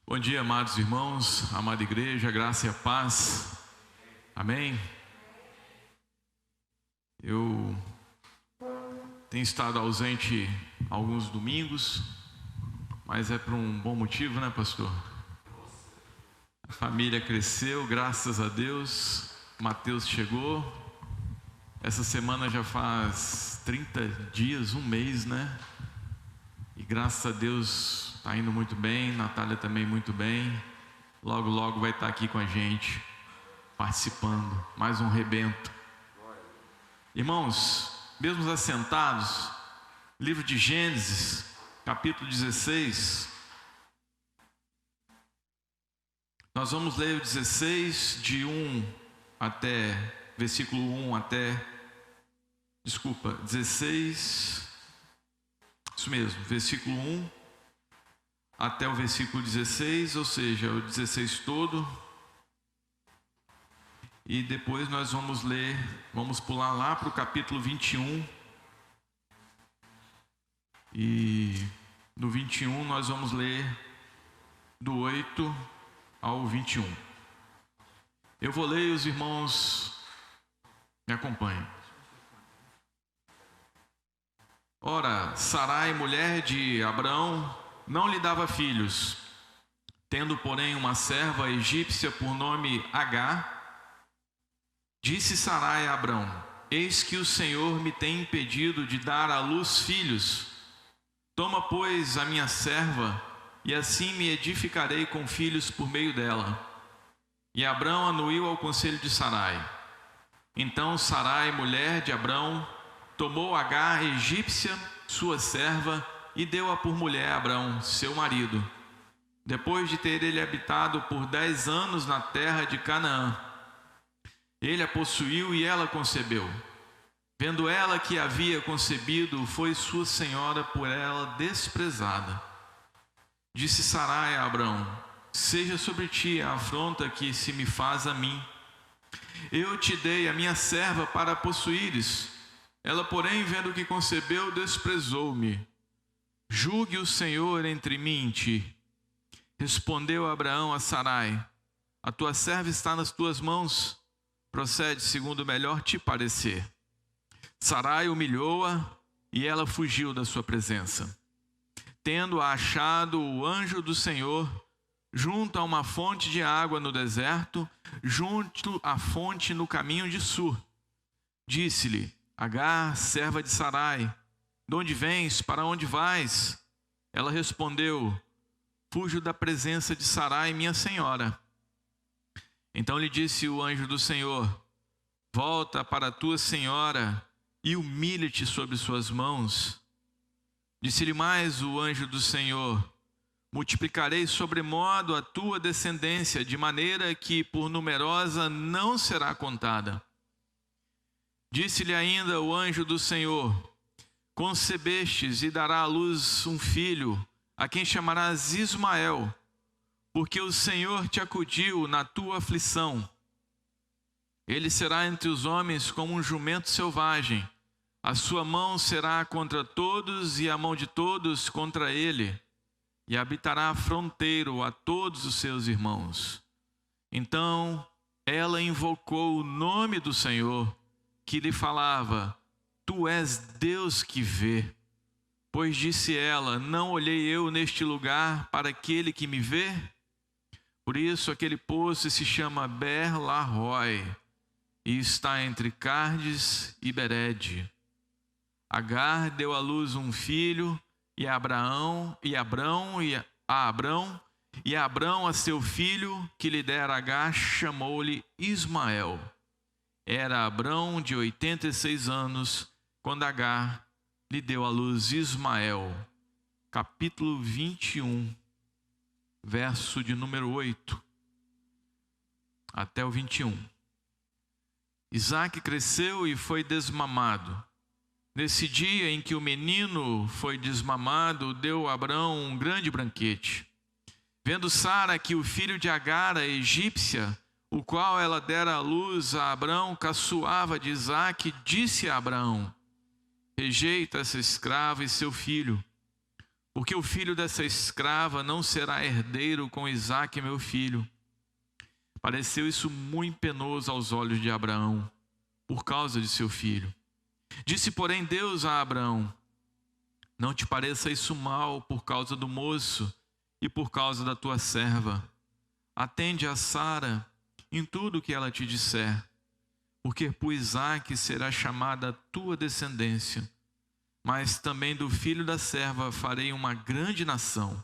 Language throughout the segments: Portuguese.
Bom dia, amados irmãos, amada igreja, graça e a paz. Amém? Eu tenho estado ausente alguns domingos, mas é por um bom motivo, né, pastor? A família cresceu, graças a Deus. Mateus chegou. Essa semana já faz 30 dias, um mês, né? E graças a Deus está indo muito bem. Natália também muito bem. Logo, logo vai estar aqui com a gente, participando. Mais um rebento. Irmãos, mesmo assentados, livro de Gênesis, capítulo 16. Nós vamos ler o 16, de 1 até, versículo 1 até, 16, isso mesmo, versículo 1 até o versículo 16, ou seja, o 16 todo. E depois nós vamos ler, vamos pular lá para o capítulo 21. E no 21 nós vamos ler do 8 ao 21. Eu vou ler e os irmãos me acompanhem. Ora, Sarai, mulher de Abrão, não lhe dava filhos, tendo, porém, uma serva egípcia por nome Agar. Disse Sarai a Abrão: eis que o Senhor me tem impedido de dar à luz filhos. Toma, pois, a minha serva, e assim me edificarei com filhos por meio dela. E Abrão anuiu ao conselho de Sarai. Então Sarai, mulher de Abrão, tomou Agar, egípcia, sua serva, e deu-a por mulher a Abrão, seu marido, depois de ter ele habitado por 10 anos na terra de Canaã. Ele a possuiu e ela concebeu. Vendo ela que havia concebido, foi sua senhora por ela desprezada. Disse Sarai a Abrão: seja sobre ti a afronta que se me faz a mim. Eu te dei a minha serva para possuíres. Ela, porém, vendo que concebeu, desprezou-me. Julgue o Senhor entre mim e ti. Respondeu Abraão a Sarai: a tua serva está nas tuas mãos. Procede segundo o melhor te parecer. Sarai humilhou-a e ela fugiu da sua presença. Tendo achado o anjo do Senhor junto a uma fonte de água no deserto, junto à fonte no caminho de Sur, disse-lhe: Agar, serva de Sarai, de onde vens? Para onde vais? Ela respondeu: fujo da presença de Sarai, minha senhora. Então lhe disse o anjo do Senhor: volta para a tua senhora e humilha-te sobre suas mãos. Disse-lhe mais o anjo do Senhor: multiplicarei sobremodo a tua descendência, de maneira que por numerosa não será contada. Disse-lhe ainda o anjo do Senhor: concebestes e dará à luz um filho, a quem chamarás Ismael, porque o Senhor te acudiu na tua aflição. Ele será entre os homens como um jumento selvagem. A sua mão será contra todos e a mão de todos contra ele, e habitará fronteiro a todos os seus irmãos. Então ela invocou o nome do Senhor, que lhe falava: tu és Deus que vê. Pois disse ela: não olhei eu neste lugar para aquele que me vê? Por isso aquele poço se chama Ber-la-roi, e está entre Cardes e Bered. Agar deu à luz um filho, e Abrão a seu filho, que lhe dera Agar, chamou-lhe Ismael. Era Abrão de 86 anos, quando Agar lhe deu à luz Ismael. Capítulo 21, verso de número 8 até o 21. Isaque cresceu e foi desmamado. Nesse dia em que o menino foi desmamado, deu Abrão um grande banquete. Vendo Sara que o filho de Agar, a egípcia, o qual ela dera à luz a Abrão, caçoava de Isaque, disse a Abrão: rejeita essa escrava e seu filho, porque o filho dessa escrava não será herdeiro com Isaque, meu filho. Pareceu isso muito penoso aos olhos de Abraão, por causa de seu filho. Disse, porém, Deus a Abraão: não te pareça isso mal por causa do moço e por causa da tua serva. Atende a Sara em tudo o que ela te disser, porque por Isaque será chamada a tua descendência. Mas também do filho da serva farei uma grande nação,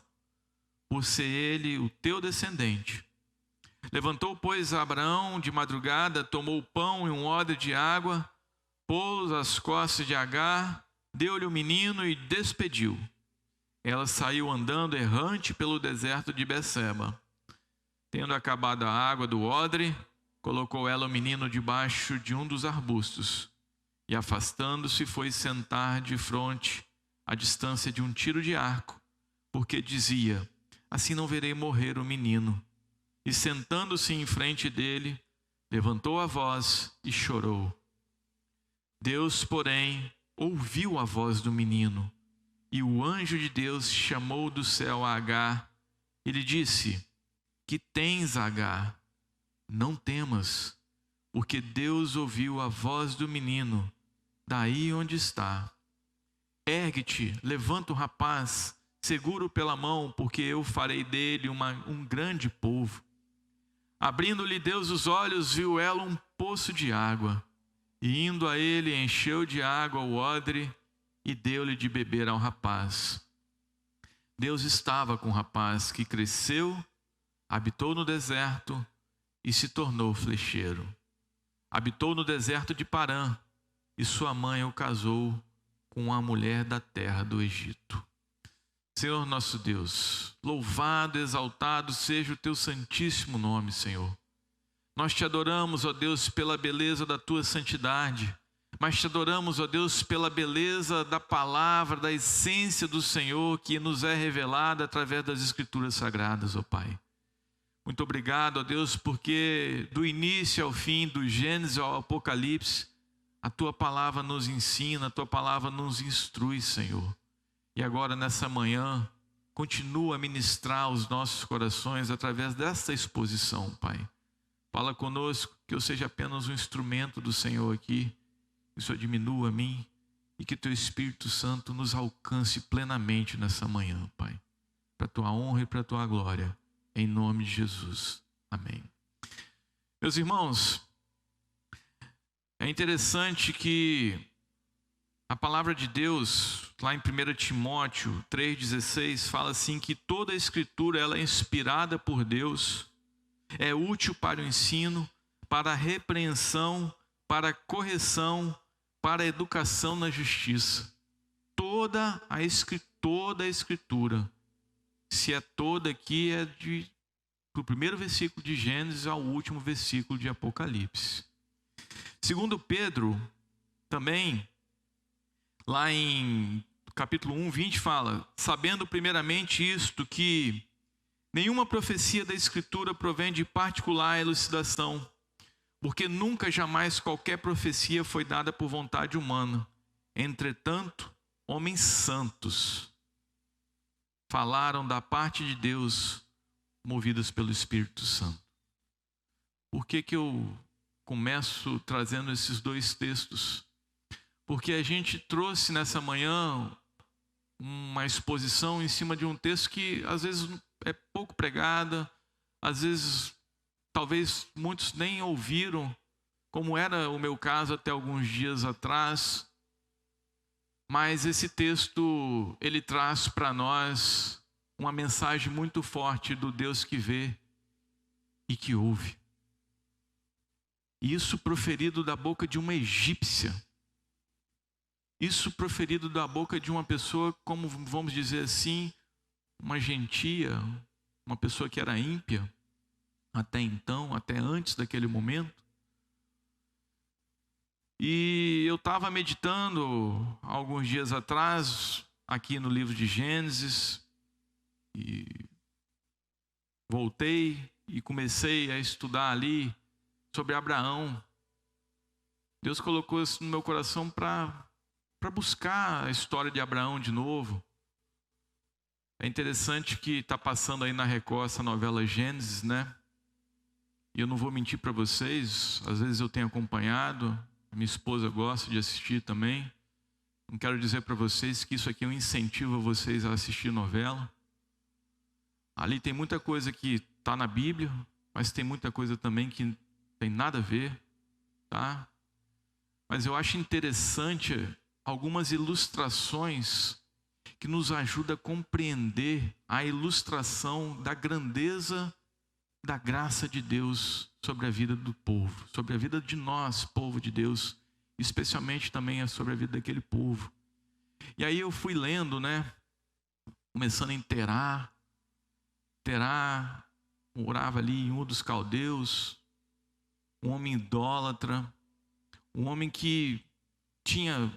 por ser ele o teu descendente. Levantou, pois, Abraão de madrugada, tomou o pão e um odre de água, pô-los às costas de Agar, deu-lhe o menino e despediu. Ela saiu andando errante pelo deserto de Beceba. Tendo acabado a água do odre, colocou ela o menino debaixo de um dos arbustos, e afastando-se foi sentar de fronte, à distância de um tiro de arco, porque dizia, assim não verei morrer o menino. E sentando-se em frente dele, levantou a voz e chorou. Deus, porém, ouviu a voz do menino, e o anjo de Deus chamou do céu a Agar, e lhe disse, que tens, Agar? Não temas, porque Deus ouviu a voz do menino, daí onde está. Ergue-te, levanta o rapaz, segura-o pela mão, porque eu farei dele um grande povo. Abrindo-lhe Deus os olhos, viu ela um poço de água, e indo a ele, encheu de água o odre, e deu-lhe de beber ao rapaz. Deus estava com o rapaz, que cresceu, habitou no deserto e se tornou flecheiro. Habitou no deserto de Parã, e sua mãe o casou com uma mulher da terra do Egito. Senhor nosso Deus, louvado, exaltado seja o teu santíssimo nome, Senhor. Nós te adoramos, ó Deus, pela beleza da tua santidade, mas te adoramos, ó Deus, pela beleza da palavra, da essência do Senhor que nos é revelada através das Escrituras Sagradas, ó Pai. Muito obrigado, ó Deus, porque do início ao fim, do Gênesis ao Apocalipse, a tua palavra nos ensina, a tua palavra nos instrui, Senhor. E agora, nessa manhã, continua a ministrar os nossos corações através desta exposição, Pai. Fala conosco, que eu seja apenas um instrumento do Senhor aqui, que o Senhor diminua a mim e que teu Espírito Santo nos alcance plenamente nessa manhã, Pai. Para a tua honra e para a tua glória, em nome de Jesus. Amém. Meus irmãos, é interessante que a palavra de Deus, lá em 1 Timóteo 3,16, fala assim que toda a Escritura ela é inspirada por Deus, é útil para o ensino, para a repreensão, para a correção, para a educação na justiça. Toda a Escritura, se é toda aqui, é do primeiro versículo de Gênesis ao último versículo de Apocalipse. Segundo Pedro, também, lá em capítulo 1, 20, fala, sabendo primeiramente isto, que nenhuma profecia da Escritura provém de particular elucidação, porque nunca jamais qualquer profecia foi dada por vontade humana. Entretanto, homens santos falaram da parte de Deus, movidos pelo Espírito Santo. Por que eu começo trazendo esses dois textos? Porque a gente trouxe nessa manhã uma exposição em cima de um texto que às vezes é pouco pregada, às vezes talvez muitos nem ouviram, como era o meu caso até alguns dias atrás. Mas esse texto, ele traz para nós uma mensagem muito forte do Deus que vê e que ouve. Isso proferido da boca de uma egípcia. Isso proferido da boca de uma pessoa, como vamos dizer assim, uma gentia, uma pessoa que era ímpia, até então, até antes daquele momento. E eu estava meditando alguns dias atrás, aqui no livro de Gênesis, e voltei e comecei a estudar ali sobre Abraão. Deus colocou isso no meu coração para buscar a história de Abraão de novo. É interessante que está passando aí na Record essa novela Gênesis, né? E eu não vou mentir para vocês, às vezes eu tenho acompanhado, minha esposa gosta de assistir também. Não quero dizer para vocês que isso aqui é um incentivo a vocês a assistir novela. Ali tem muita coisa que está na Bíblia, mas tem muita coisa também que não tem nada a ver, tá? Mas eu acho interessante algumas ilustrações que nos ajudam a compreender a ilustração da grandeza da graça de Deus sobre a vida do povo, sobre a vida de nós, povo de Deus, especialmente também sobre a vida daquele povo. E aí eu fui lendo, né? Começando a inteirar, morava ali em Ur dos Caldeus, um homem idólatra, um homem que tinha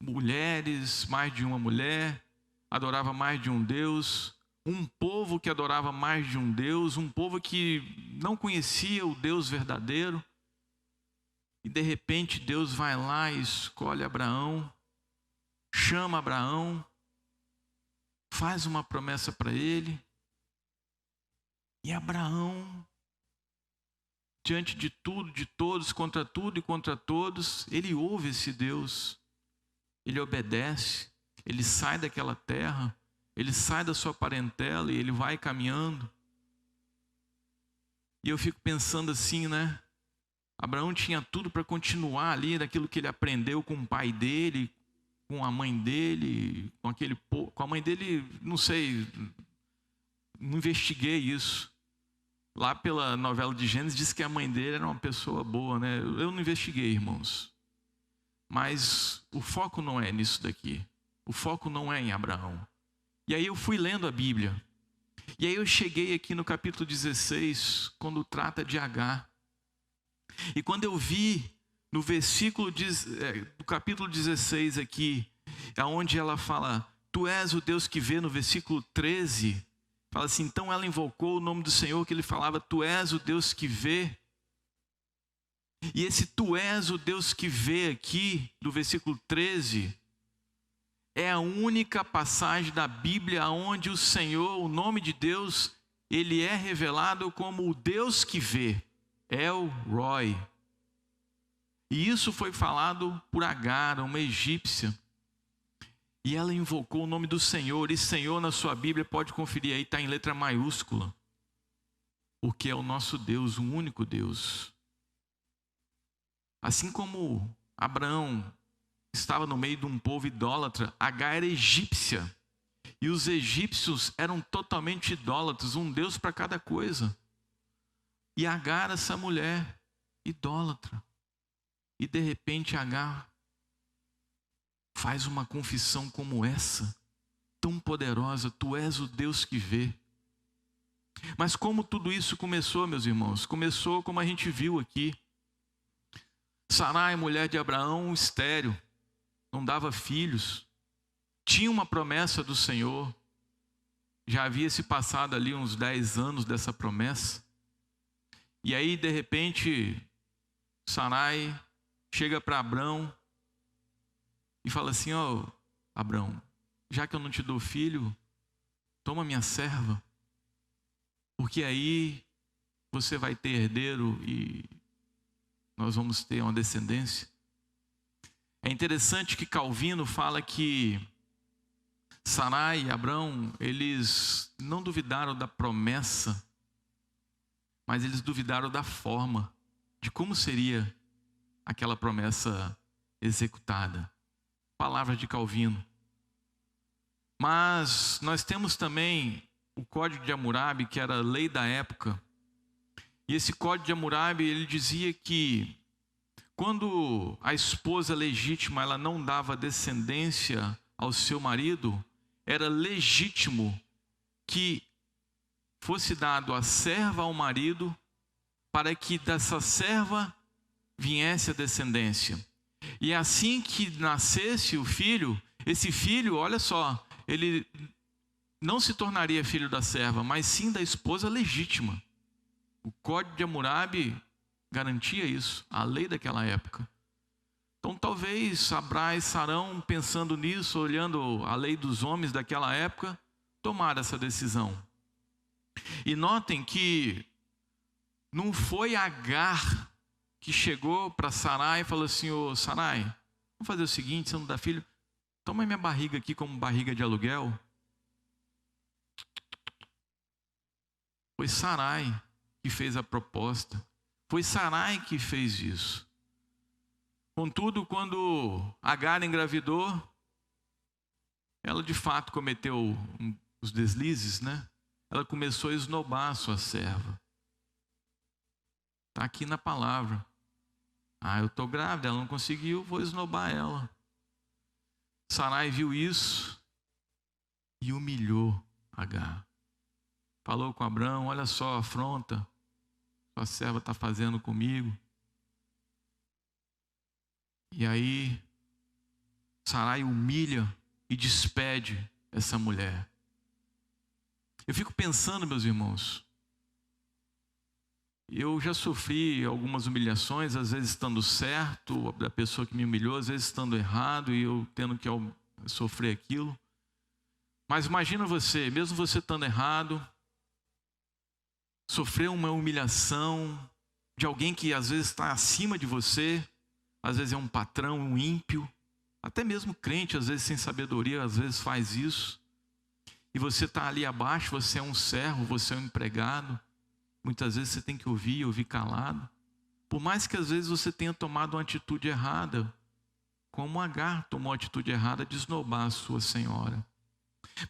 mulheres, mais de uma mulher, adorava mais de um Deus, um povo que adorava mais de um Deus, um povo que não conhecia o Deus verdadeiro. E de repente Deus vai lá e escolhe Abraão, chama Abraão, faz uma promessa para ele. E Abraão, diante de tudo, de todos, contra tudo e contra todos, ele ouve esse Deus, ele obedece, ele sai daquela terra, ele sai da sua parentela e ele vai caminhando. E eu fico pensando assim, né? Abraão tinha tudo para continuar ali naquilo que ele aprendeu com o pai dele, com a mãe dele, com a mãe dele, não sei, não investiguei isso. Lá pela novela de Gênesis diz que a mãe dele era uma pessoa boa, né? Eu não investiguei, irmãos. Mas o foco não é nisso daqui. O foco não é em Abraão. E aí eu fui lendo a Bíblia. E aí eu cheguei aqui no capítulo 16, quando trata de Agar. E quando eu vi no versículo do capítulo 16 aqui, onde ela fala, tu és o Deus que vê, no versículo 13, fala assim, então ela invocou o nome do Senhor, que ele falava, tu és o Deus que vê. E esse tu és o Deus que vê aqui, do versículo 13, é a única passagem da Bíblia onde o Senhor, o nome de Deus, ele é revelado como o Deus que vê, El Roi. E isso foi falado por Agar, uma egípcia. E ela invocou o nome do Senhor. E Senhor na sua Bíblia, pode conferir aí, está em letra maiúscula. Porque é o nosso Deus, o único Deus. Assim como Abraão estava no meio de um povo idólatra, Agar era egípcia. E os egípcios eram totalmente idólatras, um Deus para cada coisa. E Agar, essa mulher idólatra. E de repente Agar faz uma confissão como essa, tão poderosa, tu és o Deus que vê. Mas como tudo isso começou, meus irmãos? Começou como a gente viu aqui. Sarai, mulher de Abraão, estéril, não dava filhos, tinha uma promessa do Senhor, já havia se passado ali uns 10 anos dessa promessa, e aí de repente Sarai chega para Abrão e fala assim, ó, Abrão, já que eu não te dou filho, toma minha serva, porque aí você vai ter herdeiro e nós vamos ter uma descendência. É interessante que Calvino fala que Sarai e Abrão, eles não duvidaram da promessa, mas eles duvidaram da forma, de como seria aquela promessa executada. Palavras de Calvino. Mas nós temos também o Código de Hammurabi, que era a lei da época. E esse Código de Hammurabi, ele dizia que quando a esposa legítima ela não dava descendência ao seu marido, era legítimo que fosse dado a serva ao marido para que dessa serva viesse a descendência. E assim que nascesse o filho, esse filho, olha só, ele não se tornaria filho da serva, mas sim da esposa legítima. O Código de Hammurabi garantia isso, a lei daquela época. Então talvez Sabrai e Sarão, pensando nisso, olhando a lei dos homens daquela época, tomar essa decisão. E notem que não foi Agar que chegou para Sarai e falou assim: ô Sarai, vamos fazer o seguinte, você não dá filho, toma minha barriga aqui como barriga de aluguel. Foi Sarai que fez a proposta. Foi Sarai que fez isso. Contudo, quando Agar engravidou, ela de fato cometeu os deslizes, né? Ela começou a esnobar a sua serva. Está aqui na palavra. Eu estou grávida, ela não conseguiu, vou esnobar ela. Sarai viu isso e humilhou Agar. Falou com Abrão: olha só a afronta sua serva está fazendo comigo. E aí Sarai humilha e despede essa mulher. Eu fico pensando, meus irmãos, eu já sofri algumas humilhações, às vezes estando certo, da pessoa que me humilhou, às vezes estando errado e eu tendo que sofrer aquilo. Mas imagina você, mesmo você estando errado, sofrer uma humilhação de alguém que às vezes está acima de você, às vezes é um patrão, um ímpio, até mesmo crente, às vezes sem sabedoria, às vezes faz isso. E você está ali abaixo, você é um servo, você é um empregado. Muitas vezes você tem que ouvir calado. Por mais que às vezes você tenha tomado uma atitude errada, como Agar tomou a atitude errada de esnobar a sua senhora.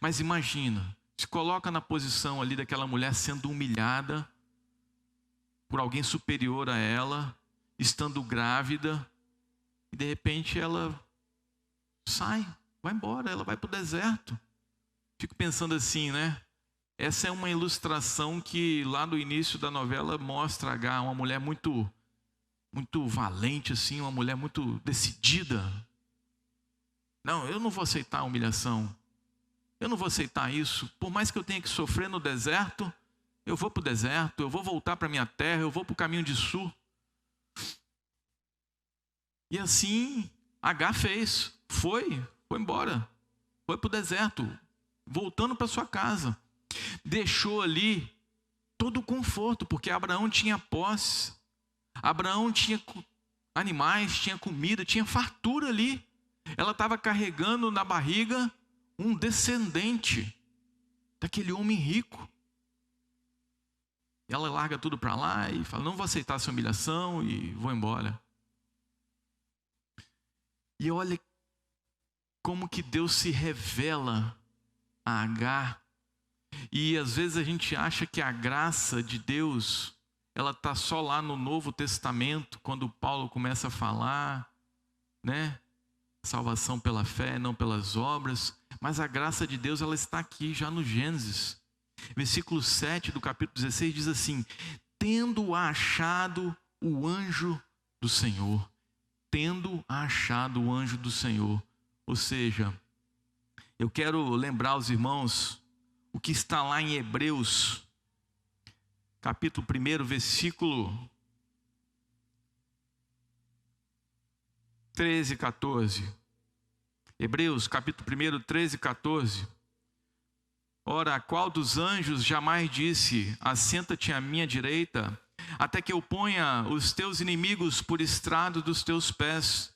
Mas imagina, se coloca na posição ali daquela mulher sendo humilhada por alguém superior a ela, estando grávida, e de repente ela sai, vai embora, ela vai para o deserto. Fico pensando assim, né? Essa é uma ilustração que lá no início da novela mostra Agar, uma mulher muito valente assim, uma mulher muito decidida. Não, eu não vou aceitar a humilhação. Eu não vou aceitar isso. Por mais que eu tenha que sofrer no deserto, eu vou para o deserto, eu vou voltar para a minha terra, eu vou para o caminho de sul. E assim Agar fez, foi embora, foi para o deserto, voltando para sua casa. Deixou ali todo o conforto, porque Abraão tinha posse, Abraão tinha animais, tinha comida, tinha fartura ali. Ela estava carregando na barriga um descendente daquele homem rico. E ela larga tudo para lá e fala: não vou aceitar essa humilhação e vou embora. E olha como que Deus se revela a Agar. E às vezes a gente acha que a graça de Deus, ela está só lá no Novo Testamento, quando Paulo começa a falar, né? Salvação pela fé, não pelas obras. Mas a graça de Deus, ela está aqui já no Gênesis. Versículo 7 do capítulo 16 diz assim: tendo achado o anjo do Senhor. Tendo achado o anjo do Senhor. Ou seja, eu quero lembrar aos irmãos o que está lá em Hebreus, capítulo 1, versículo 13 e 14. Hebreus, capítulo 1, 13 e 14. Ora, qual dos anjos jamais disse: assenta-te à minha direita, até que eu ponha os teus inimigos por estrado dos teus pés?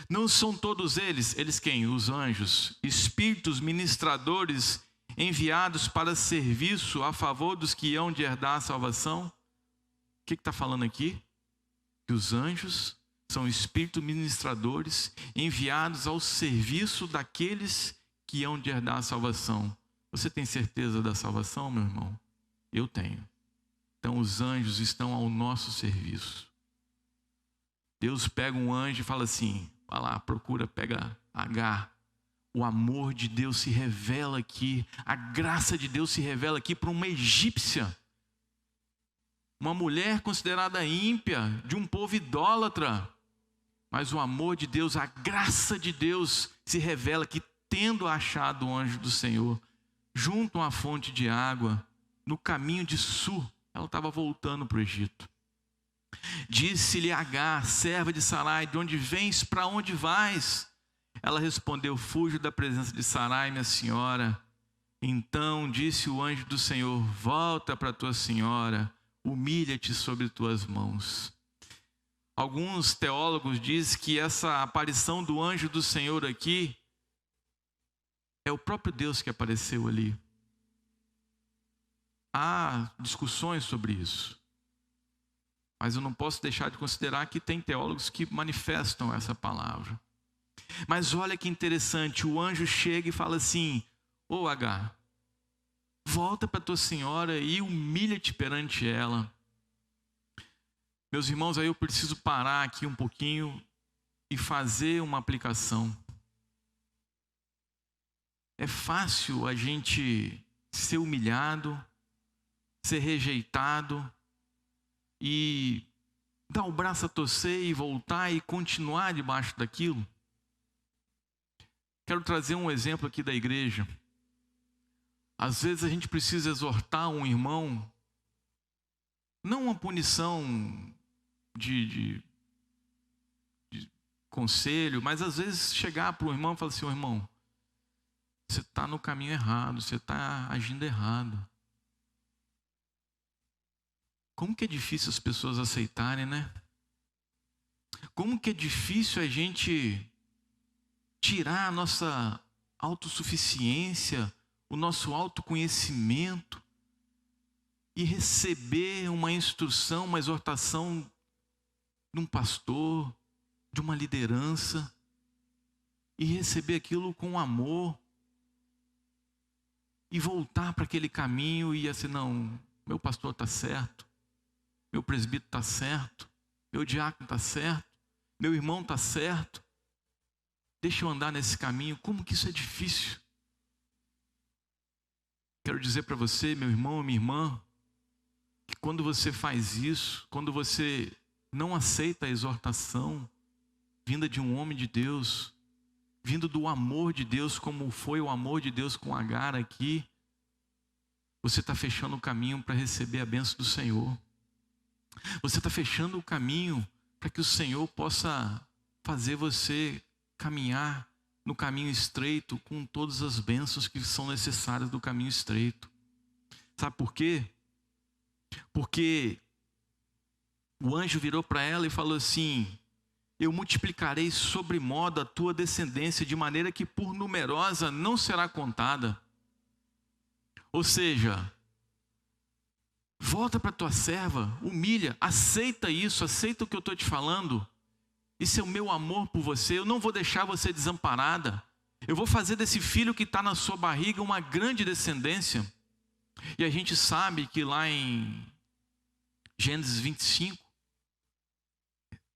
Não são todos eles quem? Os anjos, espíritos ministradores enviados para serviço a favor dos que hão de herdar a salvação? O que está falando aqui? Que os anjos são espíritos ministradores enviados ao serviço daqueles que hão de herdar a salvação. Você tem certeza da salvação, meu irmão? Eu tenho. Então os anjos estão ao nosso serviço. Deus pega um anjo e fala assim: vai lá, procura, pega Agar. O amor de Deus se revela aqui, a graça de Deus se revela aqui para uma egípcia, uma mulher considerada ímpia, de um povo idólatra. Mas o amor de Deus, a graça de Deus se revela que, tendo achado o anjo do Senhor junto a uma fonte de água, no caminho de sul, ela estava voltando para o Egito. Disse-lhe Agar, serva de Sarai: de onde vens, para onde vais? Ela respondeu: fujo da presença de Sarai, minha senhora, Então disse o anjo do Senhor: volta para tua senhora, humilha-te sobre tuas mãos. Alguns teólogos dizem que essa aparição do anjo do Senhor aqui é o próprio Deus que apareceu ali. Há discussões sobre isso, mas eu não posso deixar de considerar que tem teólogos que manifestam essa palavra. Mas olha que interessante, o anjo chega e fala assim: ô Agar, volta para tua senhora e humilha-te perante ela. Meus irmãos, aí eu preciso parar aqui um pouquinho e fazer uma aplicação. É fácil a gente ser humilhado, ser rejeitado e dar o braço a torcer e voltar e continuar debaixo daquilo? Quero trazer um exemplo aqui da igreja. Às vezes a gente precisa exortar um irmão, não uma punição de conselho, mas às vezes chegar para o irmão e falar assim: ô irmão, você está no caminho errado, você está agindo errado. Como que é difícil as pessoas aceitarem, né? Como que é difícil a gente tirar a nossa autossuficiência, o nosso autoconhecimento e receber uma instrução, uma exortação de um pastor, de uma liderança, e receber aquilo com amor e voltar para aquele caminho e assim: não, meu pastor está certo, meu presbítero está certo, meu diácono está certo, meu irmão está certo, deixa eu andar nesse caminho. Como que isso é difícil? Quero dizer para você, meu irmão, minha irmã, que quando você faz isso, quando você não aceita a exortação vinda de um homem de Deus, vindo do amor de Deus, como foi o amor de Deus com Agar aqui, você está fechando o caminho para receber a bênção do Senhor. Você está fechando o caminho para que o Senhor possa fazer você caminhar no caminho estreito com todas as bênçãos que são necessárias do caminho estreito. Sabe por quê? Porque o anjo virou para ela e falou assim: eu multiplicarei sobremodo a tua descendência, de maneira que por numerosa não será contada. Ou seja, volta para tua serva, humilha, aceita isso, aceita o que eu estou te falando. Isso é o meu amor por você, eu não vou deixar você desamparada. Eu vou fazer desse filho que está na sua barriga uma grande descendência. E a gente sabe que lá em Gênesis 25,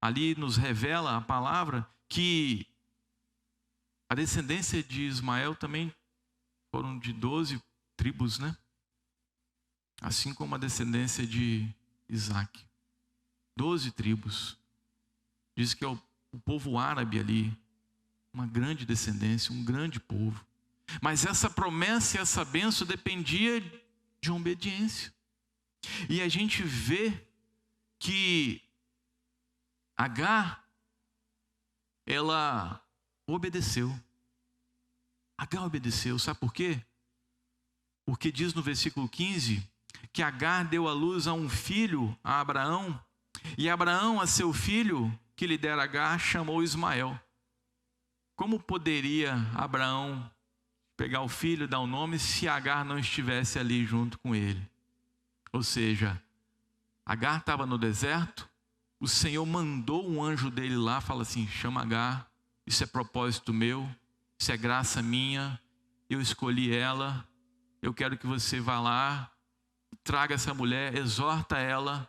ali nos revela a palavra que a descendência de Ismael também foram de 12 tribos, né? Assim como a descendência de Isaac. 12 tribos. Diz que é o povo árabe ali, uma grande descendência, um grande povo. Mas essa promessa e essa bênção dependia de uma obediência. E a gente vê que Agar, ela obedeceu. Agar obedeceu, sabe por quê? Porque diz no versículo 15 que Agar deu à luz a um filho, a Abraão, e Abraão a seu filho, que lhe dera Agar, chamou Ismael. Como poderia Abraão pegar o filho e dar o nome se Agar não estivesse ali junto com ele? Ou seja, Agar estava no deserto, o Senhor mandou um anjo dele lá, fala assim: chama Agar, isso é propósito meu, isso é graça minha, eu escolhi ela, eu quero que você vá lá, traga essa mulher, exorta ela,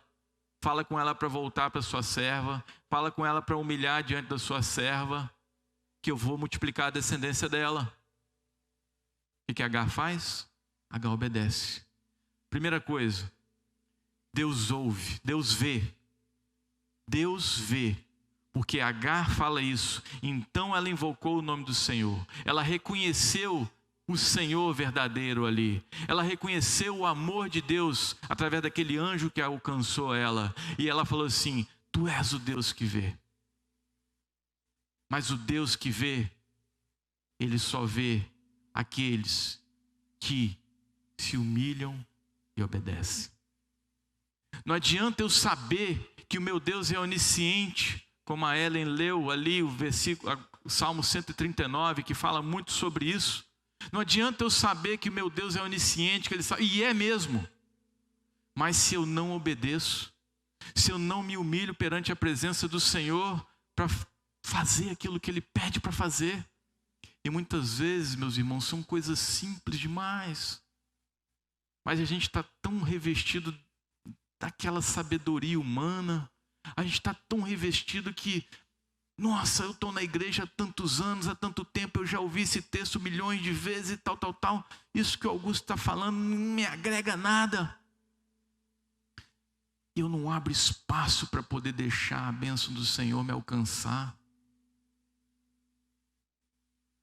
fala com ela para voltar para sua serva, fala com ela para humilhar diante da sua serva, que eu vou multiplicar a descendência dela. O que Agar faz? Agar obedece. Primeira coisa, Deus ouve, Deus vê. Deus vê, porque Agar fala isso. Então ela invocou o nome do Senhor. Ela reconheceu o Senhor verdadeiro ali. Ela reconheceu o amor de Deus através daquele anjo que alcançou ela. E ela falou assim: tu és o Deus que vê. Mas o Deus que vê, Ele só vê aqueles que se humilham e obedecem. Não adianta eu saber que o meu Deus é onisciente, como a Ellen leu ali o versículo, o Salmo 139, que fala muito sobre isso. Não adianta eu saber que o meu Deus é onisciente, que Ele sabe, e é mesmo. Mas se eu não obedeço, se eu não me humilho perante a presença do Senhor para fazer aquilo que Ele pede para fazer, e muitas vezes, meus irmãos, são coisas simples demais, mas a gente está tão revestido daquela sabedoria humana, a gente está tão revestido que, nossa, eu estou na igreja há tantos anos, há tanto tempo, eu já ouvi esse texto milhões de vezes e tal. Isso que o Augusto está falando não me agrega nada. Eu não abro espaço para poder deixar a bênção do Senhor me alcançar.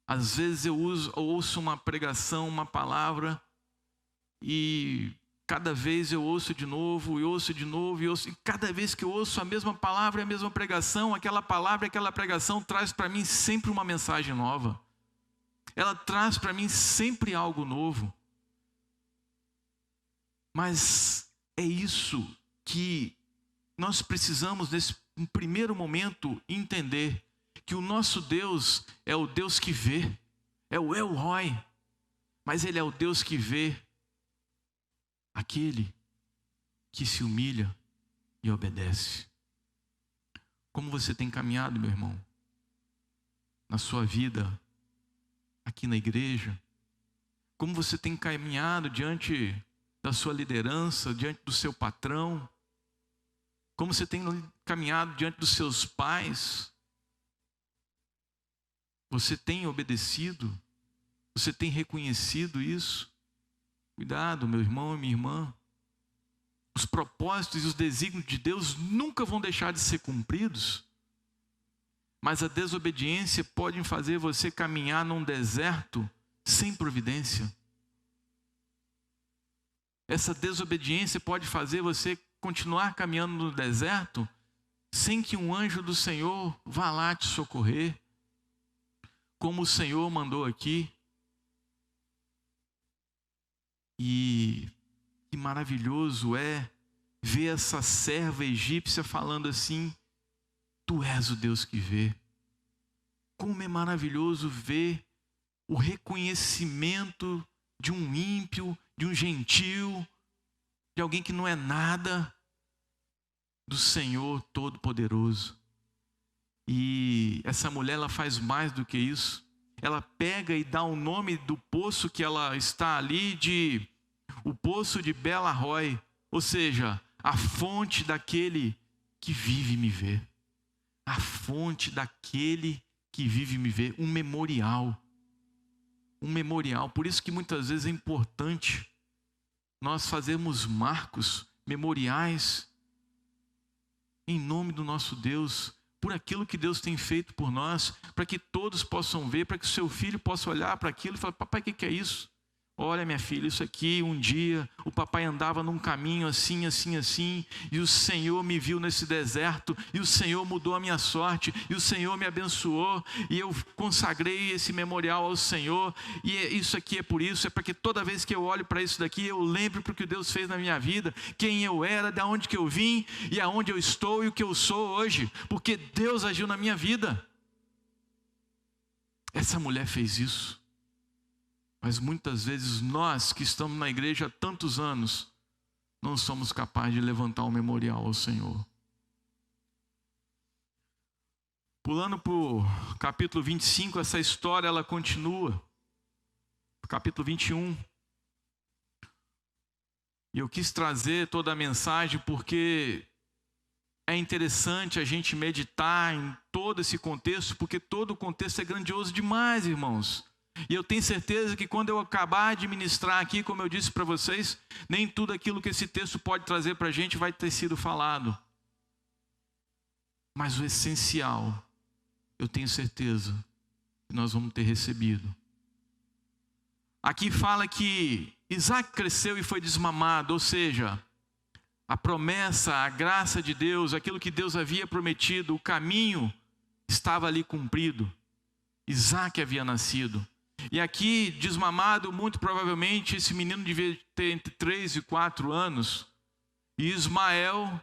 Às vezes eu ouço uma pregação, uma palavra, e cada vez eu ouço de novo, e ouço de novo, e cada vez que eu ouço a mesma palavra e a mesma pregação, aquela palavra e aquela pregação traz para mim sempre uma mensagem nova. Ela traz para mim sempre algo novo. Mas é isso que nós precisamos, nesse primeiro momento, entender que o nosso Deus é o Deus que vê, é o El Roi, mas Ele é o Deus que vê aquele que se humilha e obedece. Como você tem caminhado, meu irmão, na sua vida, aqui na igreja? Como você tem caminhado diante da sua liderança, diante do seu patrão? Como você tem caminhado diante dos seus pais? Você tem obedecido? Você tem reconhecido isso? Cuidado, meu irmão e minha irmã. Os propósitos e os desígnios de Deus nunca vão deixar de ser cumpridos. Mas a desobediência pode fazer você caminhar num deserto sem providência. Essa desobediência pode fazer você continuar caminhando no deserto sem que um anjo do Senhor vá lá te socorrer, como o Senhor mandou aqui. E que maravilhoso é ver essa serva egípcia falando assim: tu és o Deus que vê. Como é maravilhoso ver o reconhecimento de um ímpio, de um gentil, de alguém que não é nada, do Senhor Todo-Poderoso. E essa mulher, ela faz mais do que isso. Ela pega e dá o nome do poço que ela está ali de o poço de Bela Roi, ou seja, a fonte daquele que vive e me vê. A fonte daquele que vive e me vê, um memorial. Um memorial. Por isso que muitas vezes é importante nós fazermos marcos, memoriais, em nome do nosso Deus, por aquilo que Deus tem feito por nós, para que todos possam ver, para que o seu filho possa olhar para aquilo e falar: papai, o que é isso? Olha, minha filha, isso aqui, um dia o papai andava num caminho assim, assim, assim, e o Senhor me viu nesse deserto, e o Senhor mudou a minha sorte, e o Senhor me abençoou, e eu consagrei esse memorial ao Senhor, e isso aqui é por isso, é para que toda vez que eu olho para isso daqui, eu lembre para o que Deus fez na minha vida, quem eu era, de onde que eu vim, e aonde eu estou, e o que eu sou hoje, porque Deus agiu na minha vida. Essa mulher fez isso. Mas muitas vezes nós que estamos na igreja há tantos anos, não somos capazes de levantar um memorial ao Senhor. Pulando para o capítulo 25, essa história ela continua. Capítulo 21. E eu quis trazer toda a mensagem porque é interessante a gente meditar em todo esse contexto, porque todo o contexto é grandioso demais, irmãos. E eu tenho certeza que quando eu acabar de ministrar aqui, como eu disse para vocês, nem tudo aquilo que esse texto pode trazer para a gente vai ter sido falado. Mas o essencial, eu tenho certeza que nós vamos ter recebido. Aqui fala que Isaac cresceu e foi desmamado, ou seja, a promessa, a graça de Deus, aquilo que Deus havia prometido, o caminho estava ali cumprido. Isaac havia nascido. E aqui, desmamado, muito provavelmente esse menino devia ter entre 3 e 4 anos. E Ismael,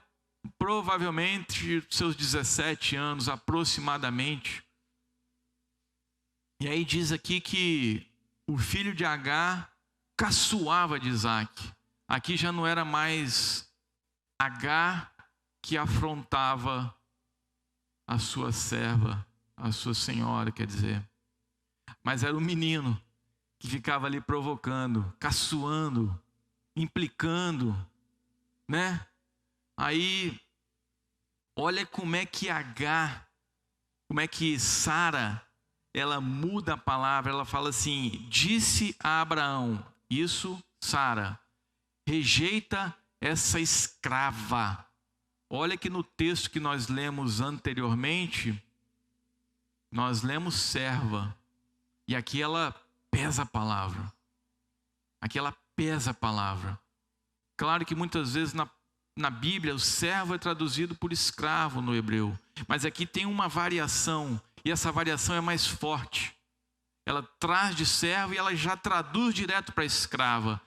provavelmente seus 17 anos aproximadamente. E aí diz aqui que o filho de Agar caçoava de Isaac. Aqui já não era mais Agar que afrontava a sua serva, a sua senhora, quer dizer. Mas era o menino que ficava ali provocando, caçoando, implicando, né? Aí, olha como é que Agar, como é que Sara, ela muda a palavra, ela fala assim: disse a Abraão, isso, Sara, rejeita essa escrava. Olha que no texto que nós lemos anteriormente, nós lemos serva. E aqui ela pesa a palavra. Aqui ela pesa a palavra. Claro que muitas vezes na Bíblia o servo é traduzido por escravo no hebreu. Mas aqui tem uma variação. E essa variação é mais forte. Ela traz de servo e ela já traduz direto para escrava.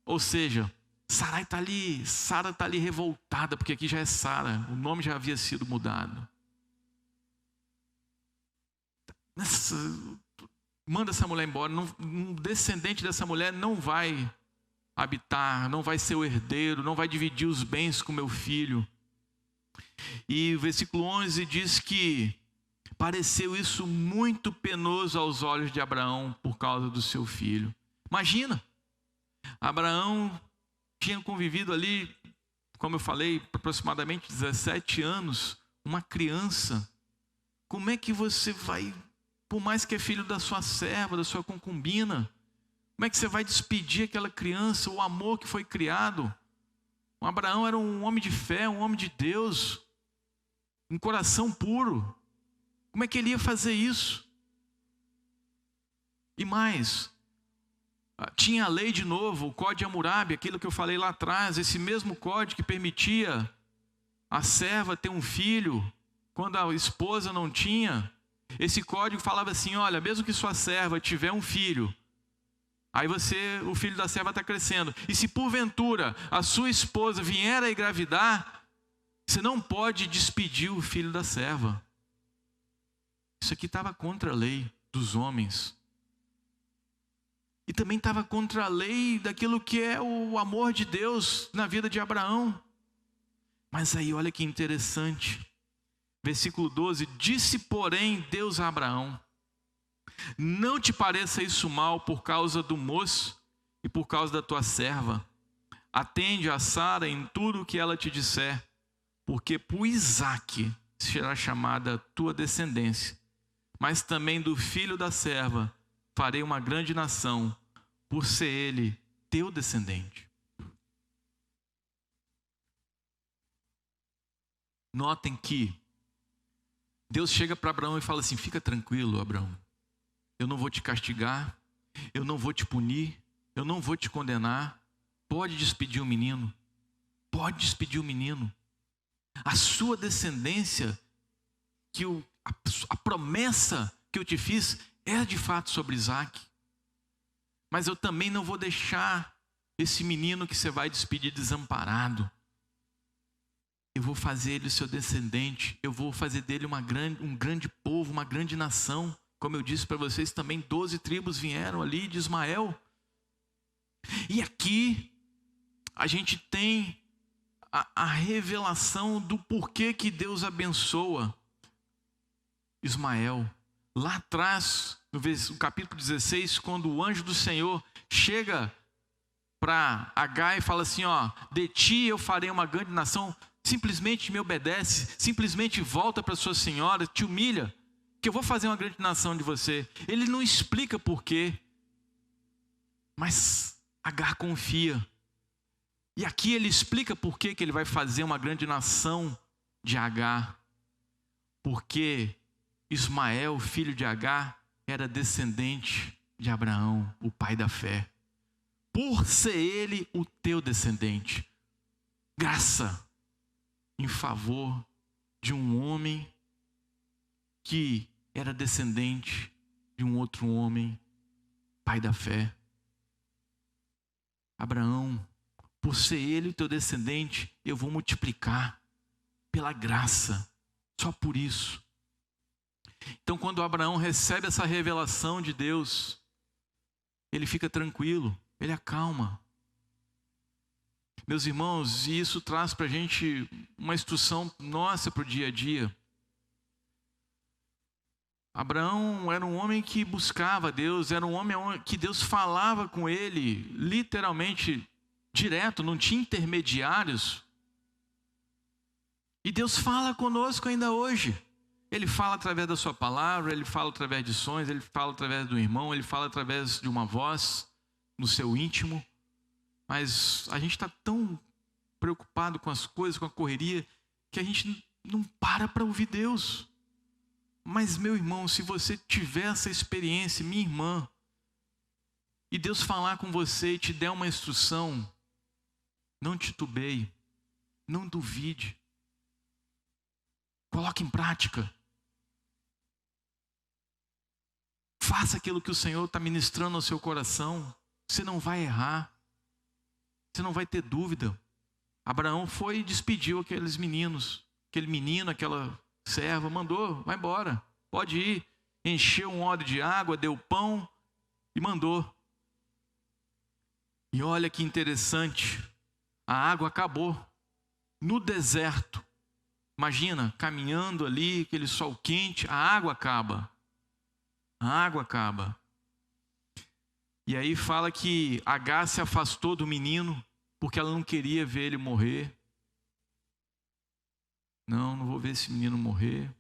Ou seja, Sara está ali revoltada, porque aqui já é Sara. O nome já havia sido mudado. Manda essa mulher embora. Um descendente dessa mulher não vai habitar, não vai ser o herdeiro, não vai dividir os bens com meu filho. E o versículo 11 diz que pareceu isso muito penoso aos olhos de Abraão por causa do seu filho. Imagina, Abraão tinha convivido ali, como eu falei, aproximadamente 17 anos, uma criança. Como é que você vai, por mais que é filho da sua serva, da sua concubina, como é que você vai despedir aquela criança, o amor que foi criado? O Abraão era um homem de fé, um homem de Deus, um coração puro. Como é que ele ia fazer isso? E mais, tinha a lei de novo, o Código de Hammurabi, aquilo que eu falei lá atrás, esse mesmo código que permitia a serva ter um filho, quando a esposa não tinha. Esse código falava assim: olha, mesmo que sua serva tiver um filho, aí o filho da serva está crescendo, e se porventura a sua esposa vier a engravidar, você não pode despedir o filho da serva. Isso aqui estava contra a lei dos homens. E também estava contra a lei daquilo que é o amor de Deus na vida de Abraão. Mas aí olha que interessante. Versículo 12, disse porém Deus a Abraão: não te pareça isso mal por causa do moço e por causa da tua serva. Atende a Sara em tudo o que ela te disser, porque por Isaque será chamada tua descendência. Mas também do filho da serva farei uma grande nação, por ser ele teu descendente. Notem que Deus chega para Abraão e fala assim: fica tranquilo, Abraão. Eu não vou te castigar, eu não vou te punir, eu não vou te condenar. Pode despedir o menino, pode despedir o menino. A sua descendência, a promessa que eu te fiz é de fato sobre Isaque. Mas eu também não vou deixar esse menino que você vai despedir desamparado. Eu vou fazer ele o seu descendente. Eu vou fazer dele um grande povo, uma grande nação. Como eu disse para vocês também, 12 tribos vieram ali de Ismael. E aqui a gente tem a revelação do porquê que Deus abençoa Ismael. Lá atrás, no capítulo 16, quando o anjo do Senhor chega para Agar e fala assim: ó, de ti eu farei uma grande nação, simplesmente me obedece, simplesmente volta para sua senhora, te humilha, que eu vou fazer uma grande nação de você. Ele não explica porquê, mas Agar confia. E aqui ele explica por que ele vai fazer uma grande nação de Agar. Porque Ismael, filho de Agar, era descendente de Abraão, o pai da fé. Por ser ele o teu descendente. Graça em favor de um homem que era descendente de um outro homem pai da fé. Abraão, por ser ele o teu descendente, eu vou multiplicar pela graça, só por isso. Então, quando Abraão recebe essa revelação de Deus, ele fica tranquilo, ele acalma. Meus irmãos, e isso traz para a gente uma instrução nossa para o dia a dia. Abraão era um homem que buscava Deus, era um homem que Deus falava com ele, literalmente, direto, não tinha intermediários. E Deus fala conosco ainda hoje. Ele fala através da sua palavra, ele fala através de sonhos, ele fala através do irmão, ele fala através de uma voz no seu íntimo. Mas a gente está tão preocupado com as coisas, com a correria, que a gente não para ouvir Deus. Mas, meu irmão, se você tiver essa experiência, minha irmã, e Deus falar com você e te der uma instrução, não titubeie, não duvide. Coloque em prática. Faça aquilo que o Senhor está ministrando ao seu coração. Você não vai errar. Você não vai ter dúvida. Abraão foi e despediu aqueles meninos. Aquele menino, aquela serva, mandou, vai embora. Pode ir. Encheu um odre de água, deu pão e mandou. E olha que interessante. A água acabou. No deserto. Imagina, caminhando ali, aquele sol quente, a água acaba. A água acaba. E aí fala que Agar se afastou do menino, porque ela não queria ver ele morrer. Não vou ver esse menino morrer.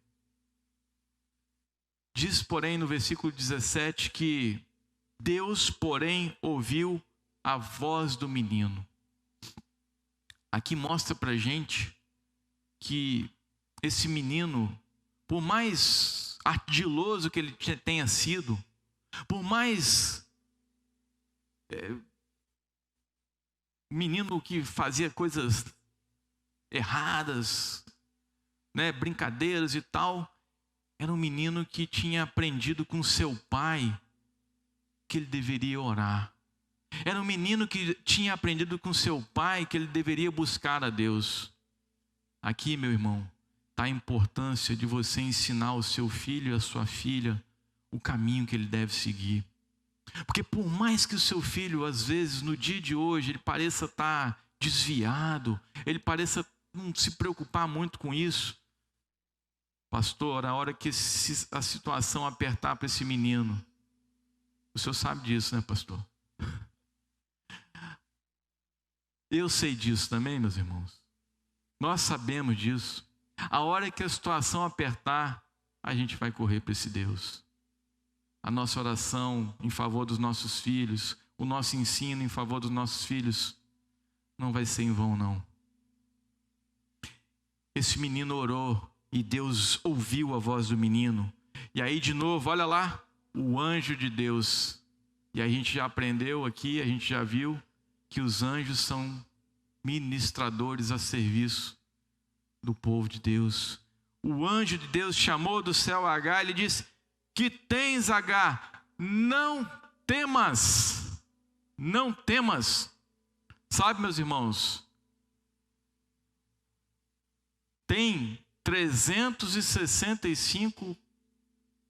Diz, porém, no versículo 17, que Deus, porém, ouviu a voz do menino. Aqui mostra pra gente que esse menino, por mais ardiloso que ele tenha sido, por mais menino que fazia coisas erradas, né, brincadeiras e tal, era um menino que tinha aprendido com seu pai que ele deveria orar. Era um menino que tinha aprendido com seu pai que ele deveria buscar a Deus. Aqui, meu irmão, está a importância de você ensinar o seu filho e a sua filha o caminho que ele deve seguir. Porque por mais que o seu filho, às vezes, no dia de hoje, ele pareça estar desviado, ele pareça não se preocupar muito com isso, pastor, a hora que a situação apertar para esse menino, o senhor sabe disso, né, pastor? Eu sei disso também, meus irmãos. Nós sabemos disso. A hora que a situação apertar, a gente vai correr para esse Deus. A nossa oração em favor dos nossos filhos, o nosso ensino em favor dos nossos filhos, não vai ser em vão, não. Esse menino orou e Deus ouviu a voz do menino. E aí, de novo, olha lá, o anjo de Deus. E a gente já aprendeu aqui, a gente já viu que os anjos são ministradores a serviço do povo de Deus. O anjo de Deus chamou do céu Agar e lhe disse: que tens, Agar? Não temas. Não temas. Sabe, meus irmãos, tem 365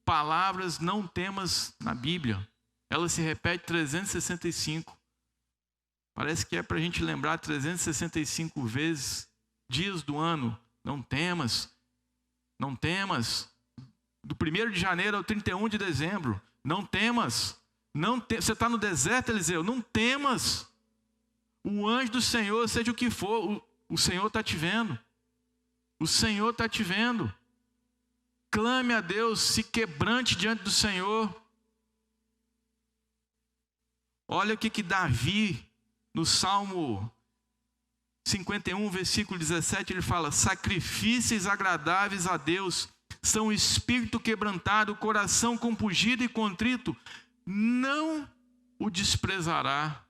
palavras não temas na Bíblia. Ela se repete 365. Parece que é para a gente lembrar 365 vezes, dias do ano. Não temas, não temas. Do 1º de janeiro ao 31 de dezembro. Não temas. Você está no deserto, Eliseu? Não temas. O anjo do Senhor, seja o que for, o Senhor está te vendo. O Senhor está te vendo. Clame a Deus, se quebrante diante do Senhor. Olha o que Davi, no Salmo 51, versículo 17, ele fala: sacrifícios agradáveis a Deus são o espírito quebrantado, o coração compungido e contrito, não o desprezará.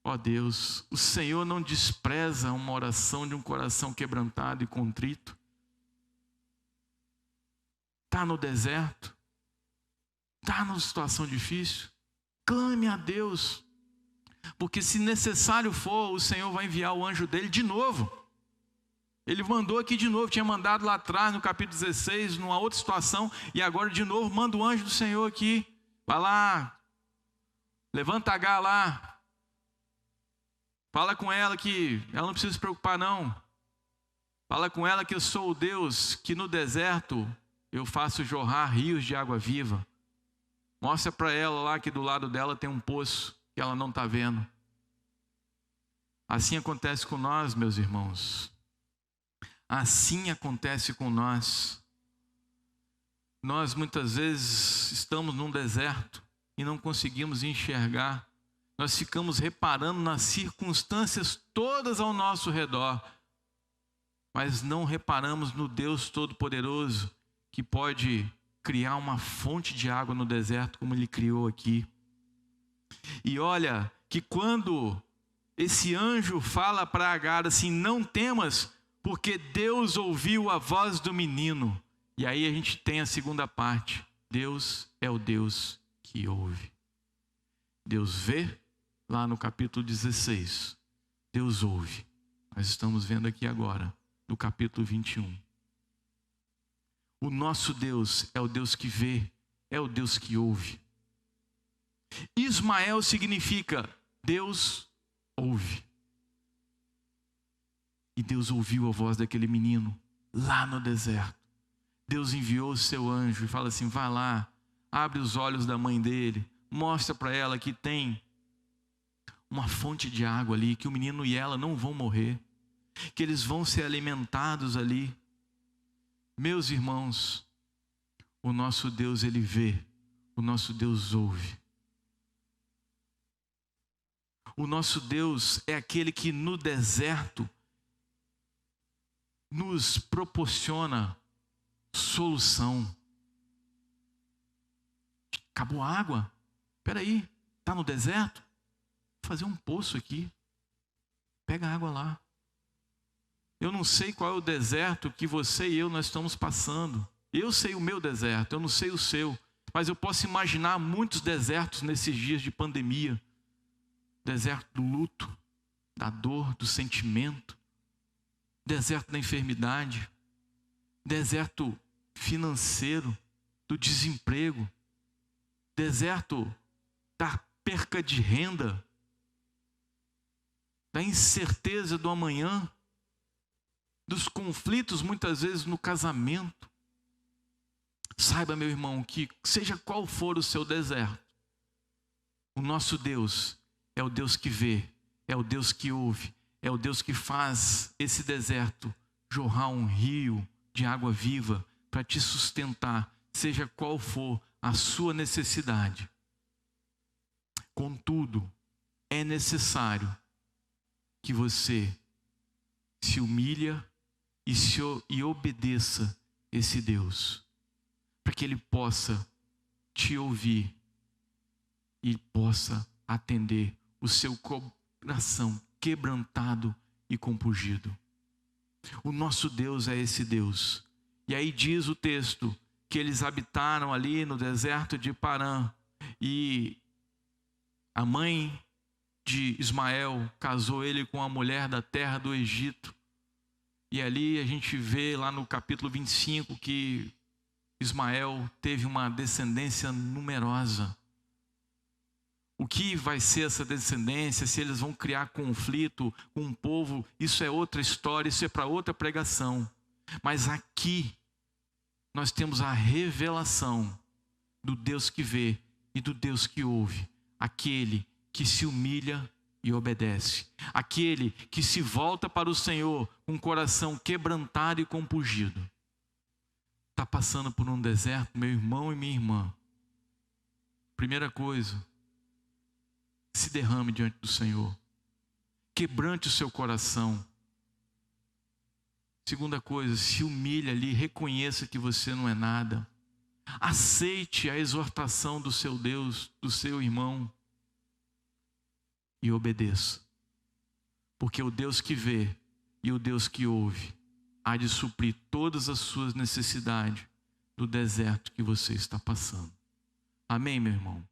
Ó Deus, o Senhor não despreza uma oração de um coração quebrantado e contrito. Está no deserto, está numa situação difícil, Clame a Deus, porque se necessário for, o Senhor vai enviar o anjo dele de novo. Ele mandou aqui de novo, tinha mandado lá atrás no capítulo 16, numa outra situação, e agora de novo manda o anjo do Senhor aqui. Vai lá, levanta H lá, fala com ela que ela não precisa se preocupar não. Fala com ela que eu sou o Deus que no deserto eu faço jorrar rios de água viva. Mostra para ela lá que do lado dela tem um poço que ela não está vendo. Assim acontece com nós, meus irmãos. Assim acontece com nós. Nós muitas vezes estamos num deserto e não conseguimos enxergar. Nós ficamos reparando nas circunstâncias todas ao nosso redor, mas não reparamos no Deus Todo-Poderoso que pode criar uma fonte de água no deserto como Ele criou aqui. E olha que quando esse anjo fala para Agar assim, não temas, porque Deus ouviu a voz do menino. E aí a gente tem a segunda parte. Deus é o Deus que ouve. Deus vê, lá no capítulo 16. Deus ouve. Nós estamos vendo aqui agora, no capítulo 21. O nosso Deus é o Deus que vê, é o Deus que ouve. Ismael significa Deus ouve. E Deus ouviu a voz daquele menino lá no deserto. Deus enviou o seu anjo e fala assim, vai lá, abre os olhos da mãe dele, mostra para ela que tem uma fonte de água ali, que o menino e ela não vão morrer, que eles vão ser alimentados ali. Meus irmãos, o nosso Deus, Ele vê, o nosso Deus ouve. O nosso Deus é aquele que no deserto nos proporciona solução. Acabou a água? Espera aí, está no deserto? Vou fazer um poço aqui. Pega a água lá. Eu não sei qual é o deserto que você e eu nós estamos passando. Eu sei o meu deserto, eu não sei o seu. Mas eu posso imaginar muitos desertos nesses dias de pandemia. Deserto do luto, da dor, do sentimento. Deserto da enfermidade. Deserto financeiro, do desemprego. Deserto da perca de renda. Da incerteza do amanhã. Dos conflitos muitas vezes no casamento. Saiba, meu irmão, que seja qual for o seu deserto, o nosso Deus é o Deus que vê, é o Deus que ouve, é o Deus que faz esse deserto jorrar um rio de água viva para te sustentar, seja qual for a sua necessidade. Contudo, é necessário que você se humilhe e obedeça esse Deus, para que Ele possa te ouvir e possa atender o seu coração quebrantado e compungido. O nosso Deus é esse Deus. E aí diz o texto que eles habitaram ali no deserto de Parã, e a mãe de Ismael casou ele com a mulher da terra do Egito. E ali a gente vê lá no capítulo 25 que Ismael teve uma descendência numerosa. O que vai ser essa descendência, se eles vão criar conflito com um povo, isso é outra história, isso é para outra pregação. Mas aqui nós temos a revelação do Deus que vê e do Deus que ouve, aquele que se humilha e obedece, aquele que se volta para o Senhor com o coração quebrantado e compungido. Está passando por um deserto, meu irmão e minha irmã? Primeira coisa, se derrame diante do Senhor, quebrante o seu coração. Segunda coisa, se humilhe ali, reconheça que você não é nada, aceite a exortação do seu Deus, do seu irmão, e obedeça, porque o Deus que vê e o Deus que ouve há de suprir todas as suas necessidades do deserto que você está passando. Amém, meu irmão?